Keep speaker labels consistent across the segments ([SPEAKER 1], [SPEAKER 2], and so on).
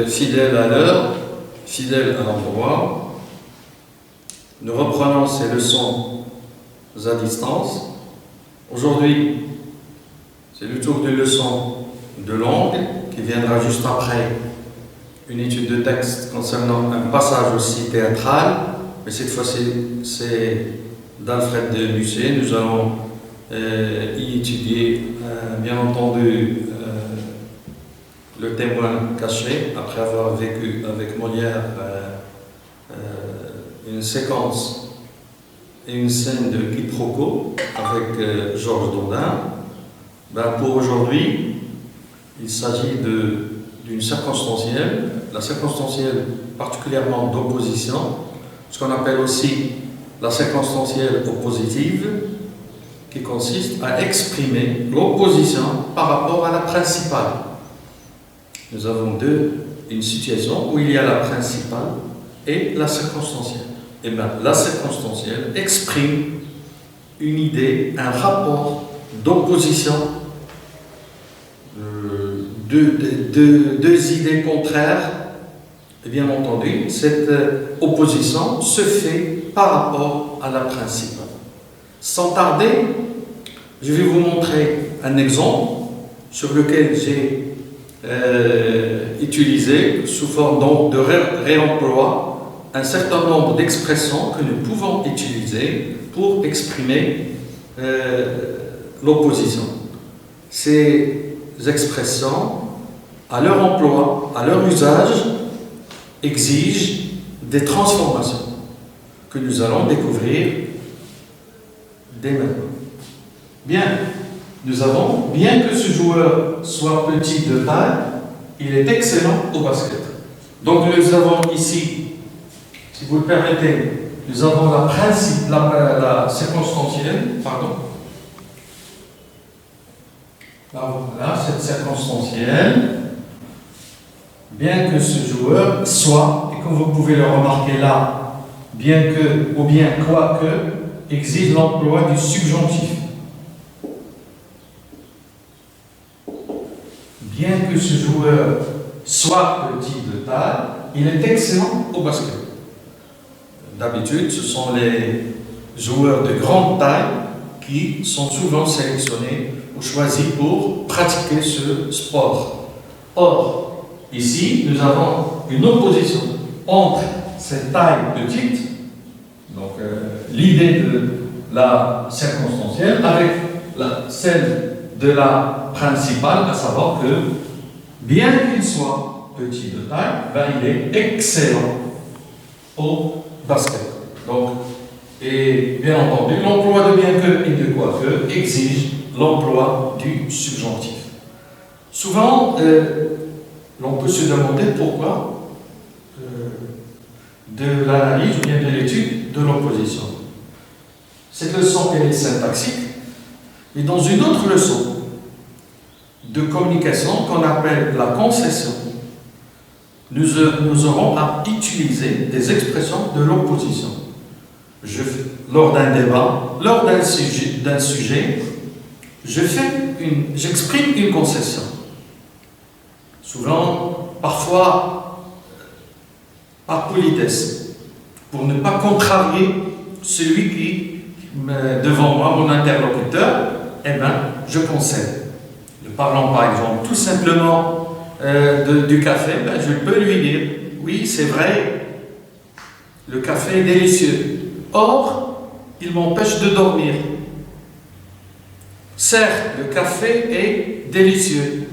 [SPEAKER 1] fidèle à l'heure, fidèle à l'endroit, nous reprenons ces leçons à distance. Aujourd'hui, c'est le tour d'une leçon de langue qui viendra juste après une étude de texte concernant un passage aussi théâtral, mais cette fois-ci c'est d'Alfred de Musset. Nous allons y étudier bien entendu le témoin caché, après avoir vécu avec Molière une séquence et une scène de quiproquo avec Georges Daudin. Pour aujourd'hui, il s'agit d'une circonstancielle, la circonstancielle particulièrement d'opposition, ce qu'on appelle aussi la circonstancielle oppositive, qui consiste à exprimer l'opposition par rapport à la principale. Nous avons une situation où il y a la principale et la circonstancielle. Et bien, la circonstancielle exprime une idée, un rapport d'opposition, deux idées contraires. Et bien entendu, cette opposition se fait par rapport à la principale. Sans tarder, je vais vous montrer un exemple sur lequel j'ai utilisé sous forme de réemploi un certain nombre d'expressions que nous pouvons utiliser pour exprimer l'opposition. Ces expressions, à leur emploi, à leur usage, exigent des transformations que nous allons découvrir dès maintenant. Bien, bien que ce joueur soit petit de taille, il est excellent au basket. Donc nous avons ici, si vous le permettez, nous avons la circonstancielle, pardon. Voilà, cette circonstancielle. Bien que ce joueur soit, et comme vous pouvez le remarquer là, bien que, ou bien quoique, exige l'emploi du subjonctif. Bien que ce joueur soit petit de taille, il est excellent au basket. D'habitude, ce sont les joueurs de grande taille qui sont souvent sélectionnés ou choisis pour pratiquer ce sport. Or, ici, nous avons une opposition entre cette taille petite, donc l'idée de la circonstancielle, avec celle de la principale, à savoir que, bien qu'il soit petit de taille, il est excellent au basket. Donc, et bien entendu, l'emploi de bien que et de quoique exige l'emploi du subjonctif. Souvent, l'on peut se demander pourquoi de l'analyse ou bien de l'étude de l'opposition. Cette leçon elle est syntaxique, et dans une autre leçon de communication qu'on appelle la concession, nous aurons à utiliser des expressions de l'opposition. Lors d'un débat, lors d'un sujet, j'exprime une concession. Souvent, parfois, par politesse, pour ne pas contrarier celui qui, devant moi, mon interlocuteur, je concède. Parlons par exemple tout simplement du café, je peux lui dire, oui, c'est vrai, le café est délicieux. Or, il m'empêche de dormir. Certes, le café est délicieux.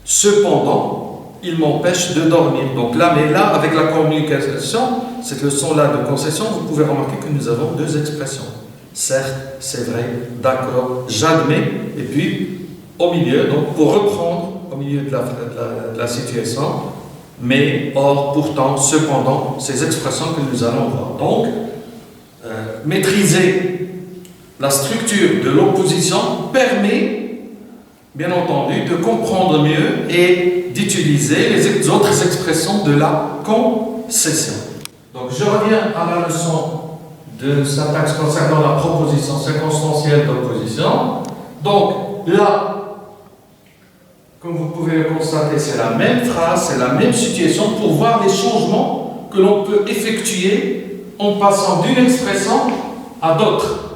[SPEAKER 1] Cependant, il m'empêche de dormir. Donc là, avec la communication, cette leçon-là de concession, vous pouvez remarquer que nous avons deux expressions. Certes, c'est vrai, d'accord, j'admets, et puis au milieu, donc pour reprendre au milieu de la situation, mais, or, pourtant, cependant, ces expressions que nous allons voir. Donc, maîtriser la structure de l'opposition permet, bien entendu, de comprendre mieux et d'utiliser les autres expressions de la concession. Donc, je reviens à la leçon de syntaxe concernant la proposition circonstancielle d'opposition. Donc, là, comme vous pouvez le constater, c'est la même phrase, c'est la même situation pour voir les changements que l'on peut effectuer en passant d'une expression à d'autres.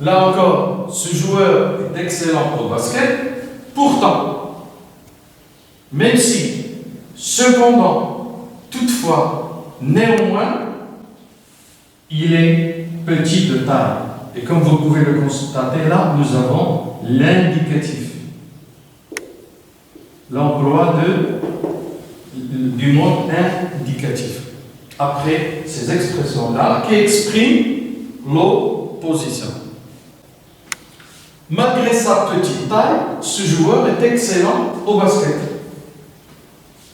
[SPEAKER 1] Là encore, ce joueur est excellent au basket, pourtant, même si, cependant, toutefois, néanmoins, il est petit de taille. Et comme vous pouvez le constater, là, nous avons l'indicatif. L'emploi du mot indicatif. Après ces expressions-là qui expriment l'opposition. Malgré sa petite taille, ce joueur est excellent au basket.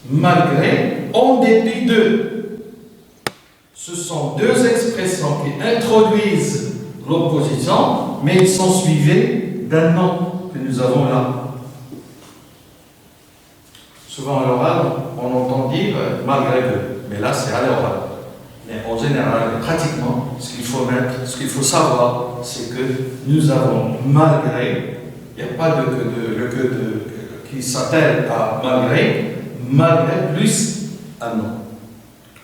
[SPEAKER 1] Malgré, en dépit de. Ce sont deux expressions qui introduisent l'opposition, mais ils sont suivis d'un nom que nous avons là. Souvent à l'oral, on entend dire malgré que, mais là c'est à l'oral. Mais en général, pratiquement, ce qu'il faut savoir, c'est que nous avons malgré, il n'y a pas le que qui s'appelle à malgré plus un nom.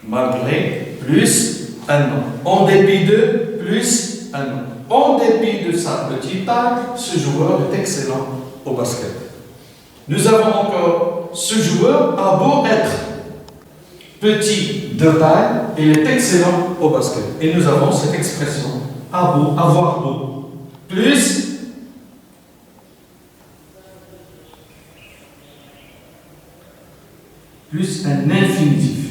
[SPEAKER 1] Malgré plus un nom. En dépit de plus un nom. En dépit de sa petite taille, ce joueur est excellent au basket. Nous avons encore, ce joueur a beau être petit de taille, il est excellent au basket. Et nous avons cette expression, avoir beau, plus un infinitif.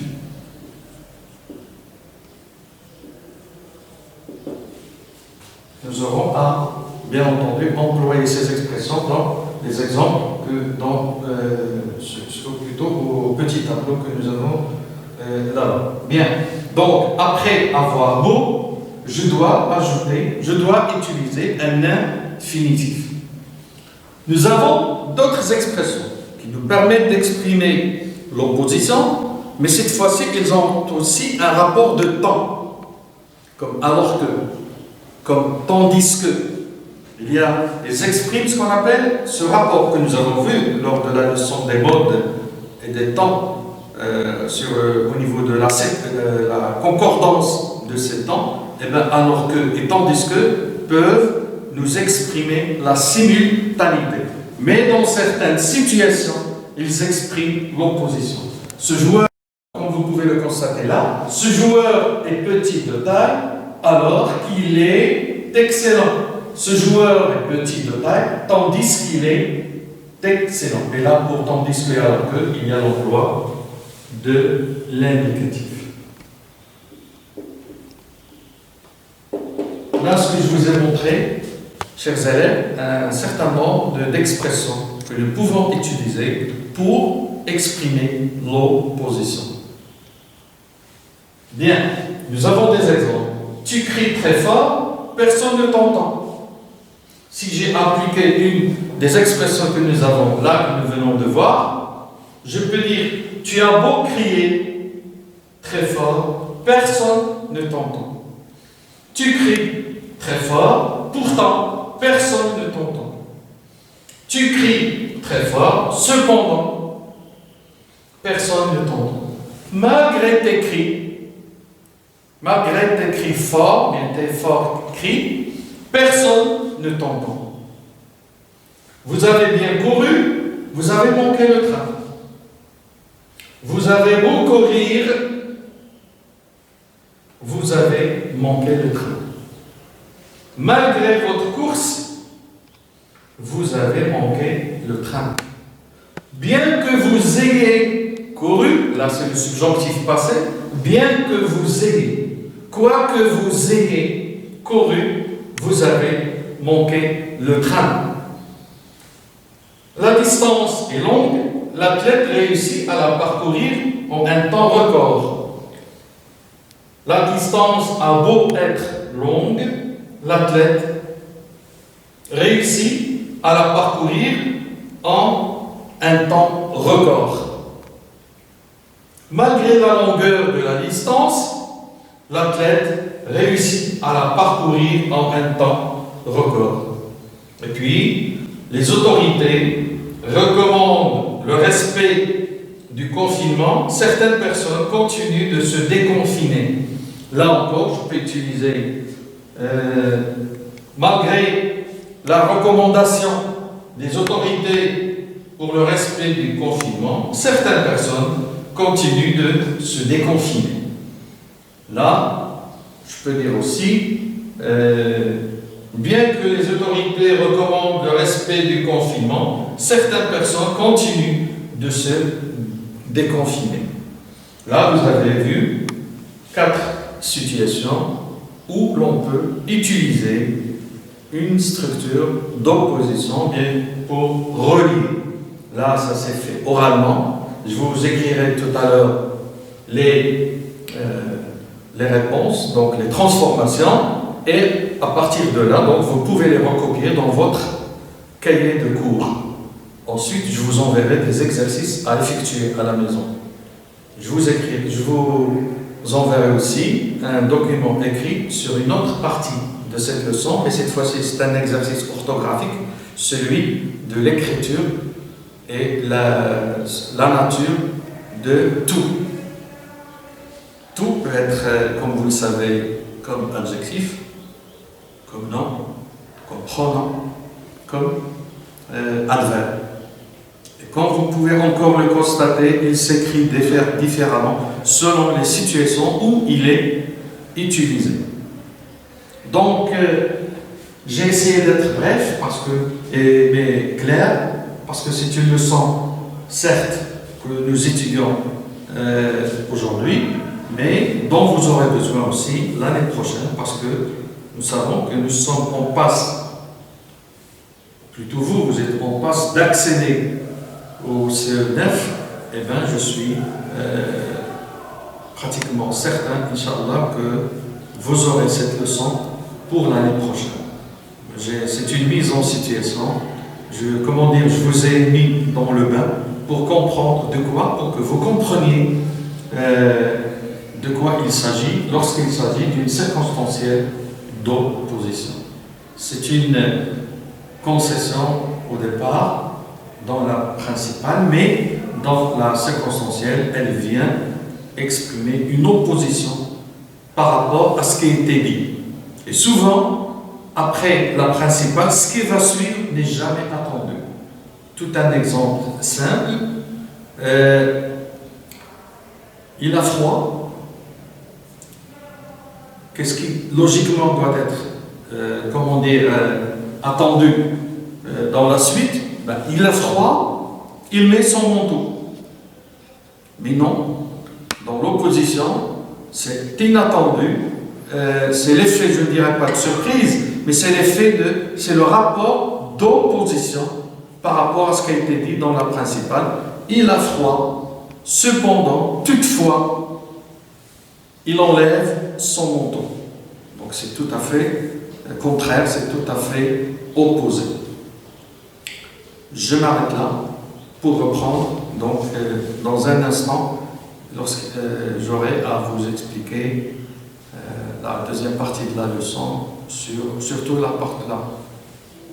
[SPEAKER 1] Nous aurons à, bien entendu, employer ces expressions dans les exemples plutôt au petit tableau que nous avons là. Bien. Donc, après avoir beau, je dois utiliser un infinitif. Nous avons d'autres expressions qui nous permettent d'exprimer l'opposition, mais cette fois-ci, ils ont aussi un rapport de temps, comme alors que, comme tandis que. Ils expriment ce qu'on appelle ce rapport que nous avons vu lors de la leçon des modes et des temps au niveau de la concordance de ces temps, et bien alors que et tandis que peuvent nous exprimer la simultanéité. Mais dans certaines situations, ils expriment l'opposition. Ce joueur, comme vous pouvez le constater là, ce joueur est petit de taille alors qu'il est excellent. Ce joueur est petit de taille, tandis qu'il est excellent. Et là, pour tandis que alors que, il y a l'emploi de l'indicatif. Là, ce que je vous ai montré, chers élèves, un certain nombre d'expressions que nous pouvons utiliser pour exprimer l'opposition. Bien, nous avons des exemples. Tu cries très fort, personne ne t'entend. Si j'ai appliqué une des expressions que nous avons là, que nous venons de voir, je peux dire, tu as beau crier très fort, personne ne t'entend. Tu cries très fort, pourtant, personne ne t'entend. Tu cries très fort, cependant, personne ne t'entend. Malgré tes cris forts, bien tes forts cris, personne ne t'entend. Vous avez bien couru, vous avez manqué le train. Vous avez beau courir, vous avez manqué le train. Malgré votre course, vous avez manqué le train. Bien que vous ayez couru, là c'est le subjonctif passé, bien que vous ayez, quoi que vous ayez couru, vous avez manqué le train. La distance est longue, l'athlète réussit à la parcourir en un temps record. La distance a beau être longue, l'athlète réussit à la parcourir en un temps record. Malgré la longueur de la distance, l'athlète réussit à la parcourir en un temps record. Et puis, les autorités recommandent le respect du confinement, certaines personnes continuent de se déconfiner. Là encore, je peux utiliser, malgré la recommandation des autorités pour le respect du confinement, certaines personnes continuent de se déconfiner. Là, je peux dire aussi, bien que les autorités recommandent le respect du confinement, certaines personnes continuent de se déconfiner. Là, vous avez vu 4 situations où l'on peut utiliser une structure d'opposition pour relier. Là, ça s'est fait oralement. Je vous écrirai tout à l'heure les réponses, donc les transformations, et à partir de là, donc, vous pouvez les recopier dans votre cahier de cours. Ensuite, je vous enverrai des exercices à effectuer à la maison. Je vous enverrai aussi un document écrit sur une autre partie de cette leçon, et cette fois-ci, c'est un exercice orthographique, celui de l'écriture et la nature de tout. Tout peut être, comme vous le savez, comme adjectif, comme nom, comme pronom, comme adverbe. Et comme vous pouvez encore le constater, il s'écrit différemment selon les situations où il est utilisé. Donc, j'ai essayé d'être bref mais clair, parce que c'est une leçon, certes, que nous étudions aujourd'hui, mais dont vous aurez besoin aussi l'année prochaine, parce que nous savons que nous sommes en passe, plutôt vous êtes en passe d'accéder au CE9, et bien je suis pratiquement certain, Inch'Allah, que vous aurez cette leçon pour l'année prochaine. C'est une mise en situation, je vous ai mis dans le bain pour comprendre pour que vous compreniez de quoi il s'agit lorsqu'il s'agit d'une circonstancielle d'opposition. C'est une concession au départ dans la principale, mais dans la circonstancielle, elle vient exprimer une opposition par rapport à ce qui a été dit. Et souvent, après la principale, ce qui va suivre n'est jamais attendu. Tout un exemple simple, il a froid. Qu'est-ce qui logiquement doit être, attendu dans la suite? Il a froid, il met son manteau. Mais non, dans l'opposition, c'est inattendu, c'est l'effet, je ne dirais pas de surprise, mais c'est le rapport d'opposition par rapport à ce qui a été dit dans la principale. Il a froid, cependant, toutefois, il enlève son manteau. Donc c'est tout à fait contraire, c'est tout à fait opposé. Je m'arrête là pour reprendre donc dans un instant lorsque j'aurai à vous expliquer la deuxième partie de la leçon, surtout la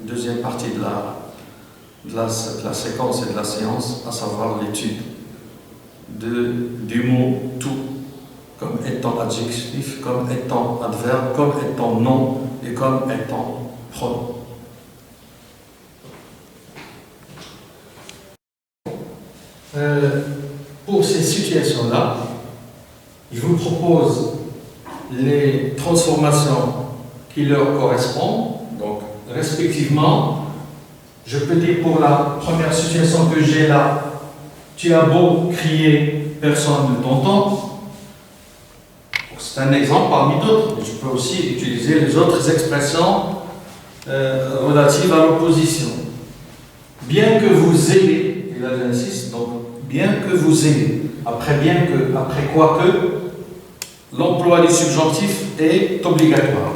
[SPEAKER 1] deuxième partie de la séquence et de la séance, à savoir l'étude du mot tout, comme étant adjectif, comme étant adverbe, comme étant nom et comme étant pronom. Pour ces situations-là, je vous propose les transformations qui leur correspondent. Donc, respectivement, je peux dire pour la première situation que j'ai là, tu as beau crier, personne ne t'entend. C'est un exemple parmi d'autres. Je peux aussi utiliser les autres expressions relatives à l'opposition. Bien que vous ayez, et là j'insiste, donc bien que vous ayez, après quoi que, l'emploi du subjonctif est obligatoire.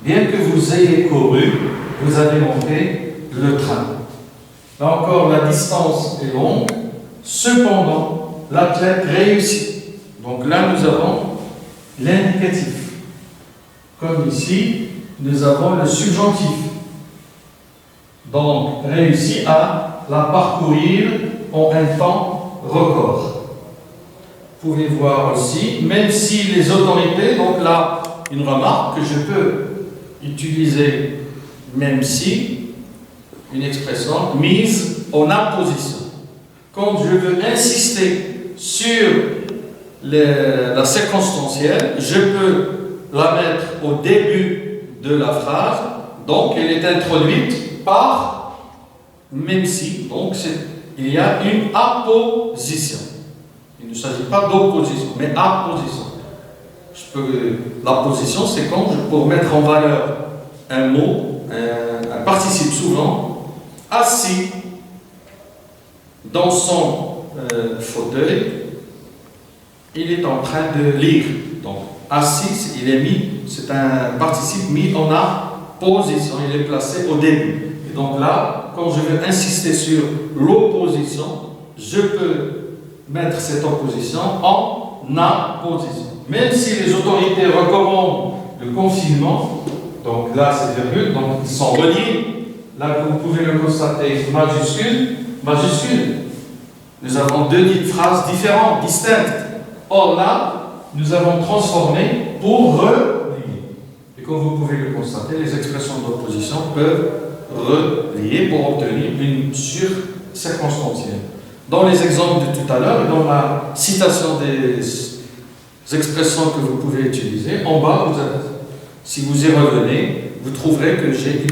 [SPEAKER 1] Bien que vous ayez couru, vous avez monté le train. Là encore, la distance est longue, cependant, l'athlète réussit. Donc là, nous avons l'indicatif. Comme ici, nous avons le subjonctif. Donc, réussit à la parcourir en un temps record. Vous pouvez voir aussi, même si les autorités, donc là, une remarque que je peux utiliser, même si, une expression mise en apposition. Quand je veux insister sur la circonstancielle, je peux la mettre au début de la phrase, donc elle est introduite par même si, donc il y a une apposition. Il ne s'agit pas d'opposition, mais apposition. L'apposition, c'est quand pour mettre en valeur un mot, un participe souvent, assis dans son fauteuil, il est en train de lire. Donc, assis, il est mis, c'est un participe mis en apposition, il est placé au début. Et donc là, quand je veux insister sur l'opposition, je peux mettre cette opposition en apposition. Même si les autorités recommandent le confinement, donc là c'est virgule, donc ils sont reliés. Là, vous pouvez le constater, majuscule, majuscule. Nous avons deux phrases différentes, distinctes. Or là, nous avons transformé pour relier. Et comme vous pouvez le constater, les expressions d'opposition peuvent relier pour obtenir une circonstancielle. Dans les exemples de tout à l'heure et dans la citation des expressions que vous pouvez utiliser, en bas, si vous y revenez, vous trouverez que j'ai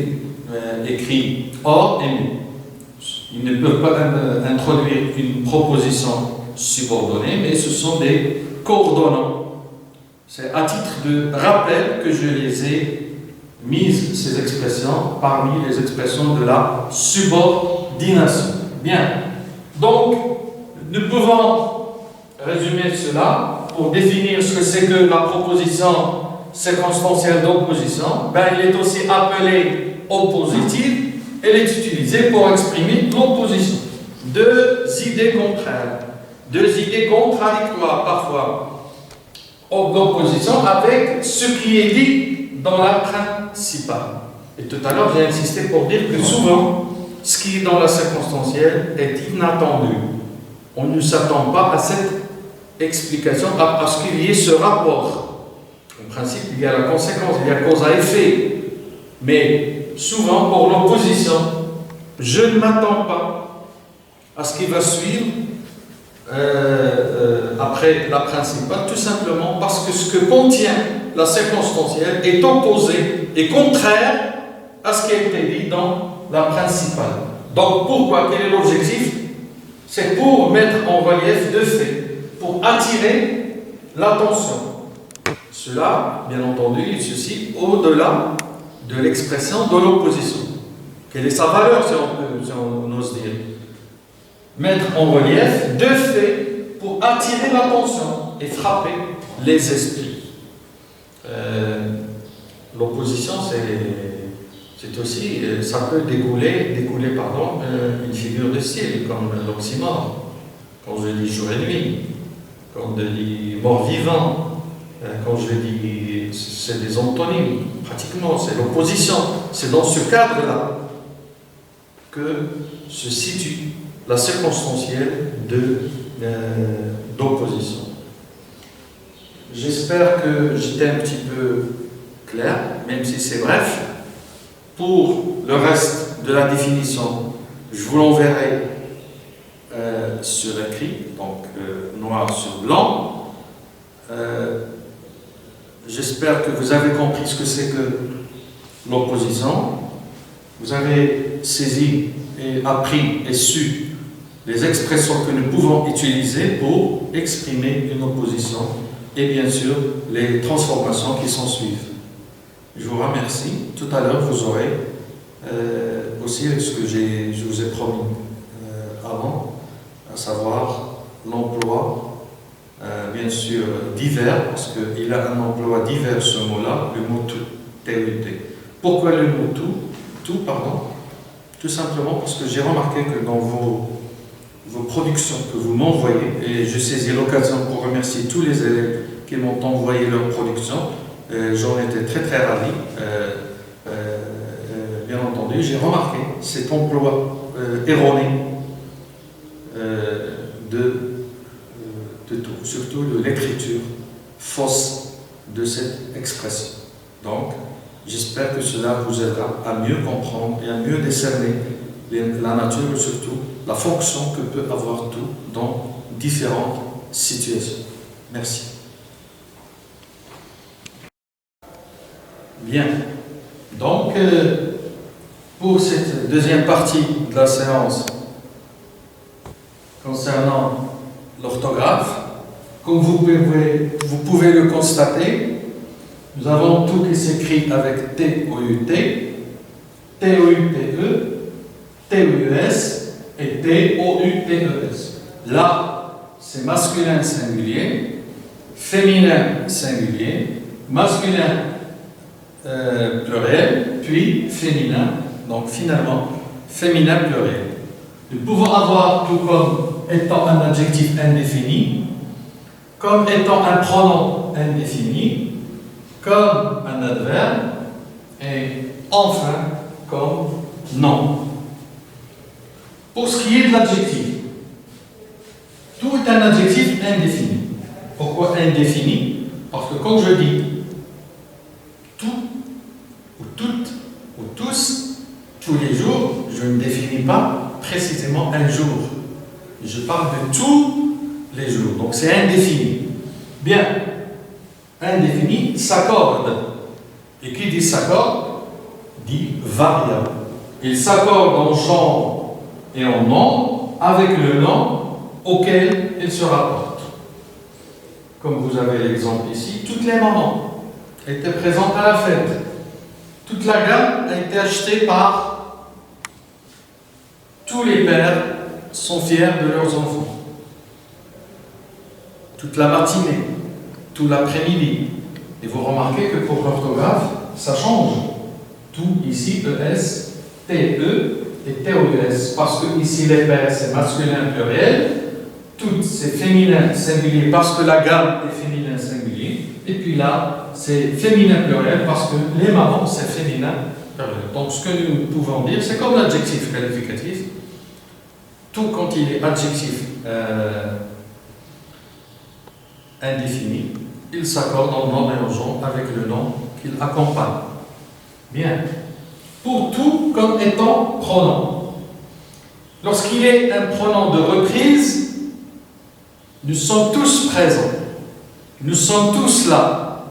[SPEAKER 1] écrit or et mais. Ils ne peuvent pas introduire une proposition subordonnée, mais ce sont des coordonnants. C'est à titre de rappel que je les ai mises, ces expressions, parmi les expressions de la subordination. Bien. Donc, nous pouvons résumer cela pour définir ce que c'est que la proposition circonstancielle d'opposition. Ben, il est aussi appelé oppositive. Elle est utilisée pour exprimer l'opposition. Deux idées contraires, deux idées contradictoires parfois, d'opposition avec ce qui est dit dans la principale. Et tout à l'heure, j'ai insisté pour dire que souvent, ce qui est dans la circonstancielle est inattendu. On ne s'attend pas à cette explication, à ce qu'il y ait ce rapport. En principe, il y a la conséquence, il y a cause à effet. Mais souvent, pour l'opposition, je ne m'attends pas à ce qui va suivre après la principale, tout simplement parce que ce que contient la circonstancielle est opposé et contraire à ce qui a été dit dans la principale. Donc, pourquoi? Quel est l'objectif? C'est pour mettre en relief deux faits, pour attirer l'attention. Cela, bien entendu, il se situe au-delà de l'expression de l'opposition. Quelle est sa valeur, si on ose dire? Mettre en relief deux faits pour attirer l'attention et frapper les esprits. L'opposition, c'est aussi, ça peut découler une figure de style, comme l'oxymore. Quand je dis jour et nuit, quand je dis mort-vivant, quand je dis, c'est des antonymes, pratiquement, c'est l'opposition. C'est dans ce cadre-là que se situe la circonstancielle d'opposition. J'espère que j'étais un petit peu clair, même si c'est bref. Pour le reste de la définition, je vous l'enverrai sur écrit, donc noir sur blanc. J'espère que vous avez compris ce que c'est que l'opposition. Vous avez saisi et appris et su les expressions que nous pouvons utiliser pour exprimer une opposition et bien sûr les transformations qui s'en suivent. Je vous remercie. Tout à l'heure, vous aurez aussi ce que je vous ai promis avant, à savoir l'emploi bien sûr divers, parce qu'il a un emploi divers ce mot-là, le mot tout, TUT. Pourquoi le mot tout, pardon? Tout simplement parce que j'ai remarqué que dans vos productions que vous m'envoyez, et je saisis l'occasion pour remercier tous les élèves qui m'ont envoyé leurs productions, j'en étais très très ravi. Bien entendu, j'ai remarqué cet emploi erroné fausses de cette expression. Donc, j'espère que cela vous aidera à mieux comprendre et à mieux décerner la nature et surtout la fonction que peut avoir tout dans différentes situations. Merci. Bien. Donc, pour cette deuxième partie de la séance concernant l'orthographe, comme vous pouvez le constater, nous avons tout qui s'écrit avec T-O-U-T, T-O-U-T-E, T-O-U-S et T-O-U-T-E-S. Là, c'est masculin singulier, féminin singulier, masculin pluriel, puis féminin, donc finalement féminin pluriel. Nous pouvons avoir tout comme étant un adjectif indéfini, comme étant un pronom indéfini, comme un adverbe, et enfin comme nom. Pour ce qui est de l'adjectif, tout est un adjectif indéfini. Pourquoi indéfini? Parce que comme je dis, tout, ou toutes, ou tous, tous les jours, je ne définis pas précisément un jour. Je parle de tous les jours, donc c'est indéfini. Bien, indéfini s'accorde. Et qui dit s'accorde, dit variable. Il s'accorde en genre et en nom avec le nom auquel il se rapporte. Comme vous avez l'exemple ici, toutes les mamans étaient présentes à la fête. Toute la gamme a été achetée par tous les pères sont fiers de leurs enfants. Toute la matinée, tout l'après-midi. Et vous remarquez que pour l'orthographe, ça change. Tout ici, ES, TE et TOS. Parce que ici, les pères, c'est masculin pluriel. Tout, c'est féminin singulier parce que la gamme est féminin singulier. Et puis là, c'est féminin pluriel parce que les mamans, c'est féminin pluriel. Donc, ce que nous pouvons dire, c'est comme l'adjectif qualificatif. Tout quand il est adjectif indéfini, il s'accorde en nom et en genre avec le nom qu'il accompagne. Bien. Pour tout comme étant pronom. Lorsqu'il est un pronom de reprise, nous sommes tous présents. Nous sommes tous là.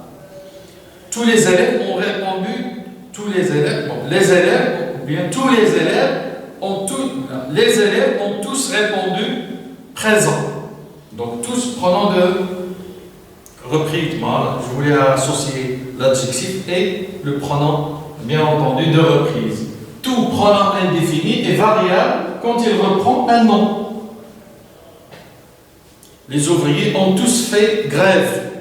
[SPEAKER 1] Tous les élèves ont répondu, tous les élèves, bon, les élèves, ou bien tous les élèves ont tous répondu présent. Donc tous pronoms de reprise. Je voulais associer l'adjectif et le pronom, bien entendu, de reprise. Tout pronom indéfini est variable quand il reprend un nom. Les ouvriers ont tous fait grève.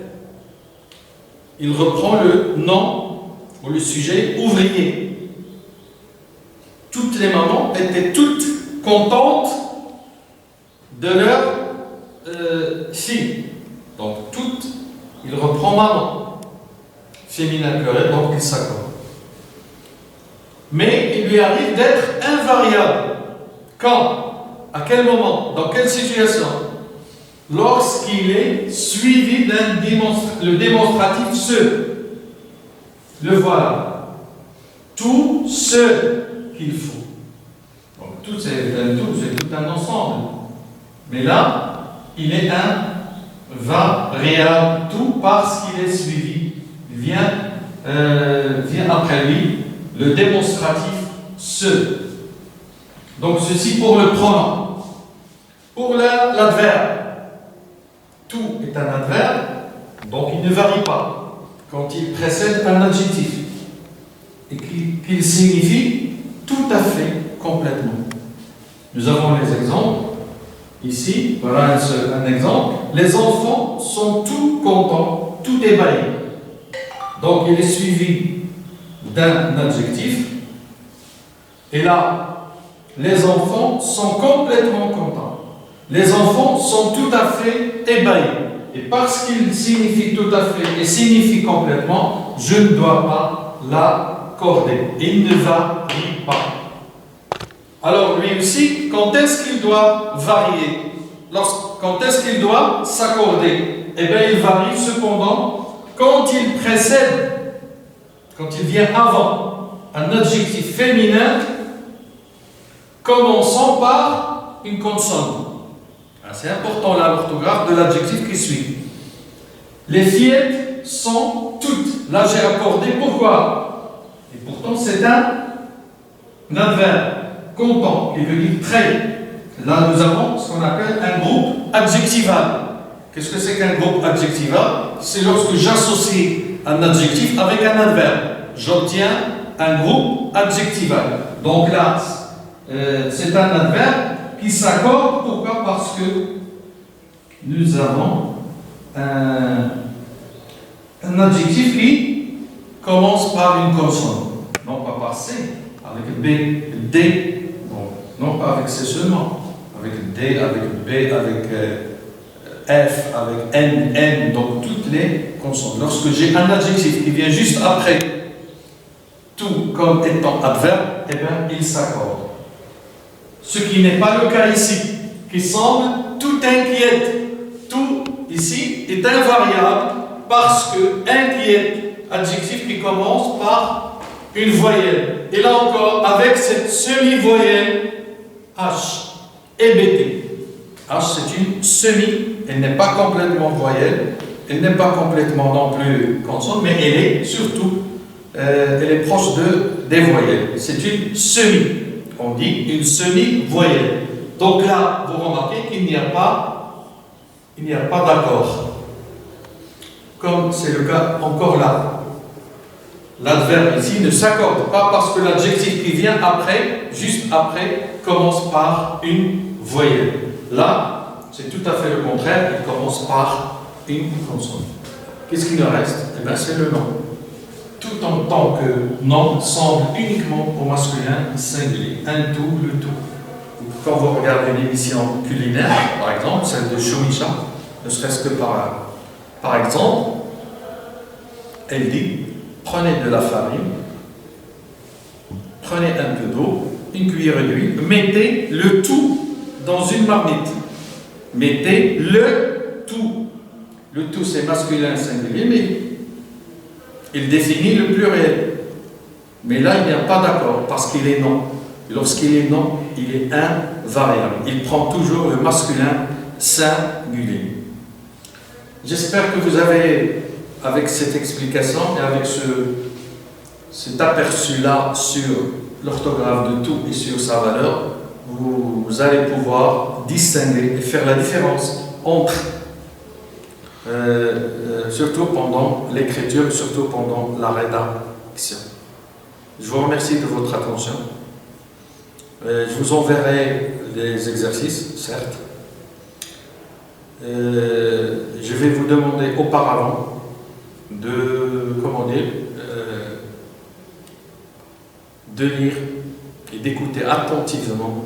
[SPEAKER 1] Il reprend le nom ou le sujet ouvrier. Toutes les mamans étaient toutes contentes de leur fille. Donc toutes, il reprend maman. Féminin pluriel, donc il s'accorde. Mais il lui arrive d'être invariable. Quand? À quel moment? Dans quelle situation? Lorsqu'il est suivi le démonstratif ce. Le voilà. Tout ce qu'il faut. Donc tout c'est tout un ensemble. Mais là, il est un variable tout parce qu'il est suivi. Vient après lui le démonstratif ce. Donc ceci pour le pronom. Pour l'adverbe. Tout est un adverbe, donc il ne varie pas quand il précède un adjectif et qu'il signifie tout à fait complètement. Nous avons les exemples. Ici, voilà un exemple. Les enfants sont tout contents, tout ébahis. Donc il est suivi d'un adjectif. Et là, les enfants sont complètement contents. Les enfants sont tout à fait ébahis. Et parce qu'il signifie tout à fait et signifie complètement, je ne dois pas l'accorder. Il ne varie pas. Alors lui aussi, quand est-ce qu'il doit varier? Quand est-ce qu'il doit s'accorder? eh bien, il varie cependant quand il précède, quand il vient avant un adjectif féminin commençant par une consonne. C'est important là l'orthographe de l'adjectif qui suit. Les fillettes sont toutes. Là j'ai accordé pourquoi. Et pourtant c'est un adverbe comptant qui veut dire très. Là nous avons ce qu'on appelle un groupe adjectival. Qu'est-ce que c'est qu'un groupe adjectival? C'est lorsque j'associe un adjectif avec un adverbe. J'obtiens un groupe adjectival. Donc là, c'est un adverbe qui s'accorde. Pourquoi? Parce que nous avons un adjectif qui commence par une consonne. Non pas par C, avec B, D. Non pas avec C seulement. Avec D, avec B, avec F, avec N, N. Donc toutes les consonnes. Lorsque j'ai un adjectif qui vient juste après tout comme étant adverbe, eh bien il s'accorde. Ce qui n'est pas le cas ici, qui semble tout inquiète. Tout ici est invariable parce que inquiète, adjectif qui commence par une voyelle. Et là encore, avec cette semi-voyelle H et BT. H c'est une semi, elle n'est pas complètement voyelle, elle n'est pas complètement non plus consonne, mais elle est surtout, elle est proche des voyelles. C'est une semi. On dit une semi-voyelle. Donc là, vous remarquez qu'il n'y a pas d'accord. Comme c'est le cas encore là. L'adverbe ici ne s'accorde pas parce que l'adjectif qui vient après, juste après, commence par une voyelle. Là, c'est tout à fait le contraire, il commence par une consonne. Qu'est-ce qu'il nous reste? Eh bien, c'est le nom. Tout en tant que nom semble uniquement au masculin singulier. Un tout, le tout. Quand vous regardez une émission culinaire, par exemple, celle de Choumicha, ne serait-ce que par exemple, elle dit, prenez de la farine, prenez un peu d'eau, une cuillère d'huile, mettez le tout dans une marmite. Mettez le tout. Le tout, c'est masculin singulier, mais il définit le pluriel. Mais là, il n'y a pas d'accord parce qu'il est non. Lorsqu'il est non, il est invariable. Il prend toujours le masculin singulier. J'espère que vous avez, avec cette explication et avec cet aperçu-là sur l'orthographe de tout et sur sa valeur, vous allez pouvoir distinguer et faire la différence entre surtout pendant l'écriture, surtout pendant la rédaction. Je vous remercie de votre attention. Je vous enverrai les exercices, certes. Je vais vous demander auparavant de lire et d'écouter attentivement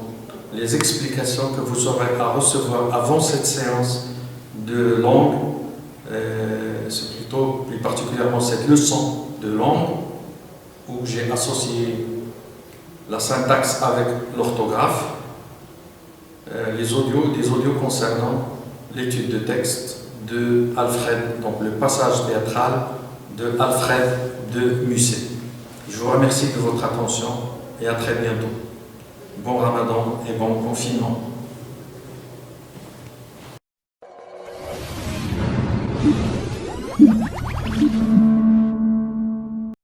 [SPEAKER 1] les explications que vous aurez à recevoir avant cette séance de langue. C'est plutôt, plus particulièrement cette leçon de langue où j'ai associé la syntaxe avec l'orthographe, des audios concernant l'étude de texte de Alfred, donc le passage théâtral de Alfred de Musset. Je vous remercie de votre attention et à très bientôt. Bon Ramadan et bon confinement.